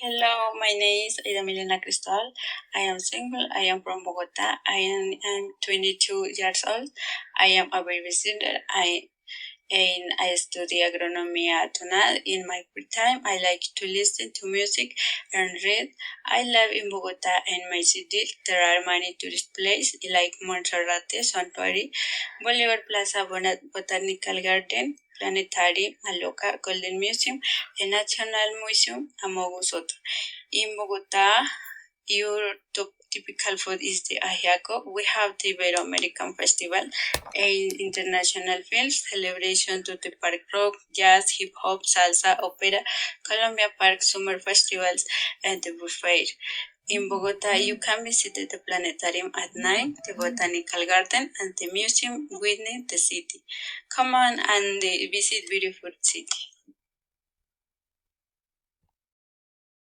Hello, my name is Aida Milena Cristobal. I am single. I am from Bogota. I'm 22 years old. I am a babysitter. I study agronomy at UNAD. In my free time, I like to listen to music and read. I live in Bogota and my city. There are many tourist places like Monserrate Sanctuary, Bolivar Plaza Botanical Garden, Planetarium, Aloca Golden Museum, and National Museum, among others. In Bogota, your typical food is the ajiaco. We have the Ibero-American Festival, an international film celebration to the park rock, jazz, hip hop, salsa, opera, Columbia Park summer festivals, and the buffet. In Bogota, you can visit the planetarium at night, the botanical garden, and the museum within the city. Come on and visit beautiful city.